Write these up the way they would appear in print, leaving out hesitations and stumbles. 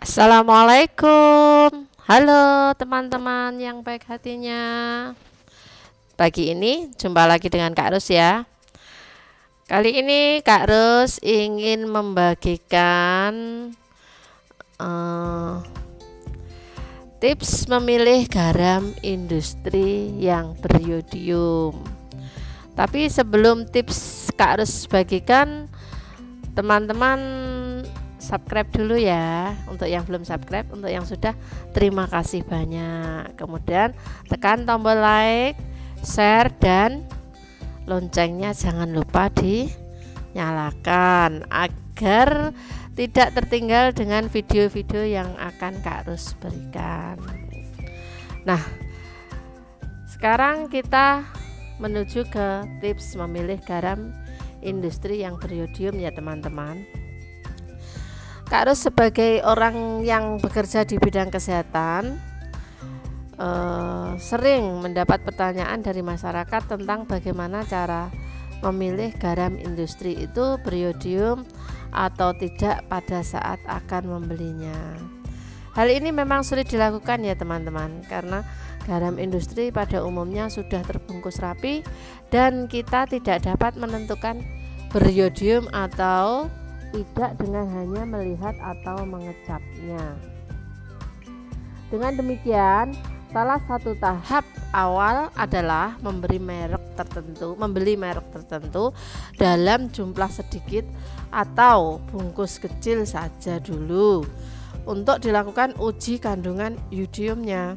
Assalamualaikum. Halo teman-teman yang baik hatinya. Pagi ini jumpa lagi dengan Kak Ros ya. Kali ini Kak Ros ingin membagikan tips memilih garam industri yang beriodium. Tapi sebelum tips Kak Ros bagikan, teman-teman subscribe dulu ya. Untuk yang belum subscribe, untuk yang sudah, terima kasih banyak. Kemudian tekan tombol like, share, dan loncengnya jangan lupa dinyalakan agar tidak tertinggal dengan video-video yang akan Kak Ros berikan. Nah, sekarang kita menuju ke tips memilih garam industri yang beriodium ya teman-teman. Kak Ros sebagai orang yang bekerja di bidang kesehatan sering mendapat pertanyaan dari masyarakat tentang bagaimana cara memilih garam industri itu beriodium atau tidak pada saat akan membelinya. Hal ini memang sulit dilakukan ya teman-teman, karena garam industri pada umumnya sudah terbungkus rapi dan kita tidak dapat menentukan beriodium atau tidak dengan hanya melihat atau mengecapnya. Dengan demikian, salah satu tahap awal adalah membeli merek tertentu dalam jumlah sedikit atau bungkus kecil saja dulu untuk dilakukan uji kandungan yodiumnya.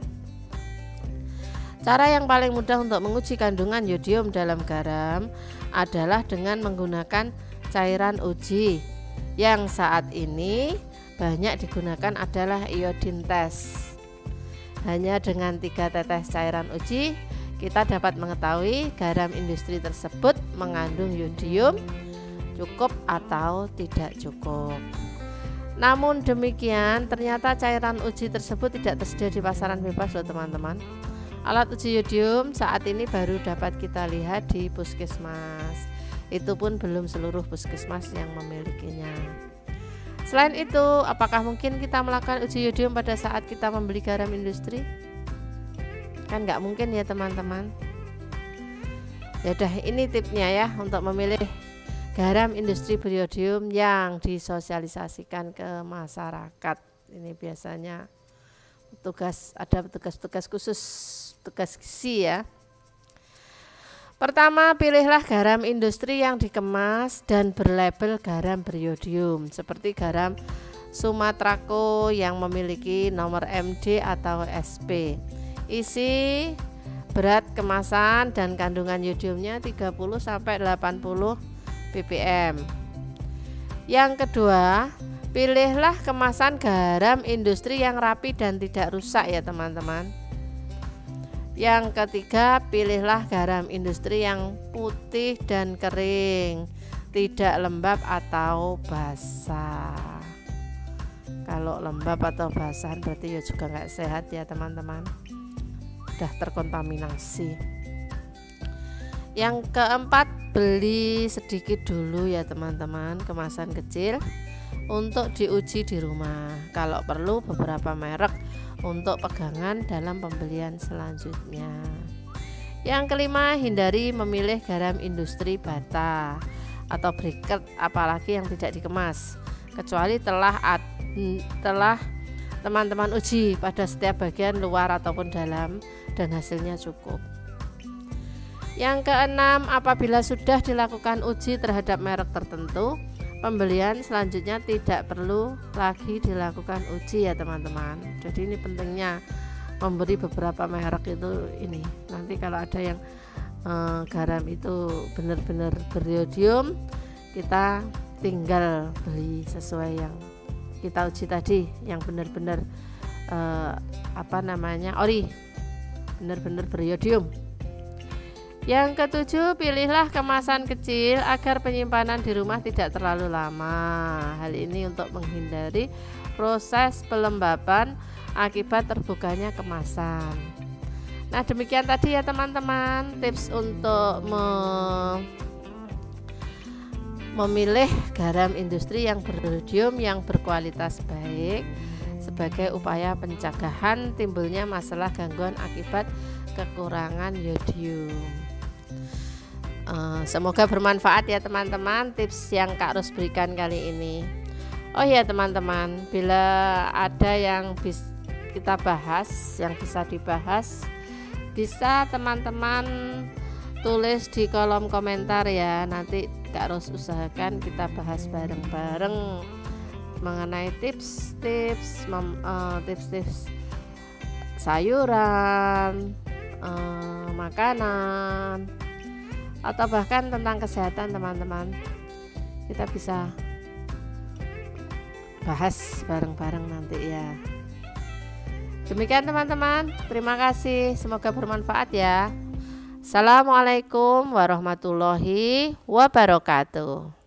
Cara yang paling mudah untuk menguji kandungan yodium dalam garam adalah dengan menggunakan cairan uji. Yang saat ini banyak digunakan adalah iodine test. Hanya dengan 3 tetes cairan uji, kita dapat mengetahui garam industri tersebut mengandung yodium cukup atau tidak cukup. Namun demikian, ternyata cairan uji tersebut tidak tersedia di pasaran bebas loh teman-teman. Alat uji yodium saat ini baru dapat kita lihat di puskesmas. Itu pun belum seluruh puskesmas yang memilikinya. Selain itu, apakah mungkin kita melakukan uji yodium pada saat kita membeli garam industri? Kan nggak mungkin ya teman-teman. Ya udah, ini tipsnya ya untuk memilih garam industri beriodium yang disosialisasikan ke masyarakat. Ini biasanya ada petugas khusus, tugas gizi ya. Pertama, pilihlah garam industri yang dikemas dan berlabel garam beriodium, seperti garam Sumatrako yang memiliki nomor MD atau SP. Isi, berat kemasan, dan kandungan yodiumnya 30-80 ppm. Yang kedua, pilihlah kemasan garam industri yang rapi dan tidak rusak ya teman-teman. Yang ketiga, pilihlah garam industri yang putih dan kering, tidak lembab atau basah. Kalau lembab atau basah berarti ya juga nggak sehat ya teman-teman, udah terkontaminasi. Yang keempat, beli sedikit dulu ya teman-teman, kemasan kecil untuk diuji di rumah. Kalau perlu beberapa merek untuk pegangan dalam pembelian selanjutnya. Yang kelima, hindari memilih garam industri bata atau briket, apalagi yang tidak dikemas, kecuali telah teman-teman uji pada setiap bagian luar ataupun dalam dan hasilnya cukup. Yang keenam, apabila sudah dilakukan uji terhadap merek tertentu, pembelian selanjutnya tidak perlu lagi dilakukan uji ya teman-teman. Jadi ini pentingnya memberi beberapa merek itu ini. Nanti kalau ada yang garam itu benar-benar beriodium, kita tinggal beli sesuai yang kita uji tadi, yang benar-benar ori, benar-benar beriodium. Yang ketujuh, pilihlah kemasan kecil agar penyimpanan di rumah tidak terlalu lama. Hal ini untuk menghindari proses pelembaban akibat terbukanya kemasan. Nah, demikian tadi ya teman-teman, tips untuk memilih garam industri yang beriodium yang berkualitas baik sebagai upaya pencegahan timbulnya masalah gangguan akibat kekurangan yodium. Semoga bermanfaat ya teman-teman tips yang Kak Ros berikan kali ini. Oh ya teman-teman, bila ada yang kita bahas, yang bisa dibahas, bisa teman-teman tulis di kolom komentar ya. Nanti Kak Ros usahakan kita bahas bareng-bareng mengenai tips-tips sayuran, makanan, atau bahkan tentang kesehatan teman-teman. Kita bisa bahas bareng-bareng nanti ya. Demikian teman-teman, terima kasih, semoga bermanfaat ya. Assalamualaikum warahmatullahi wabarakatuh.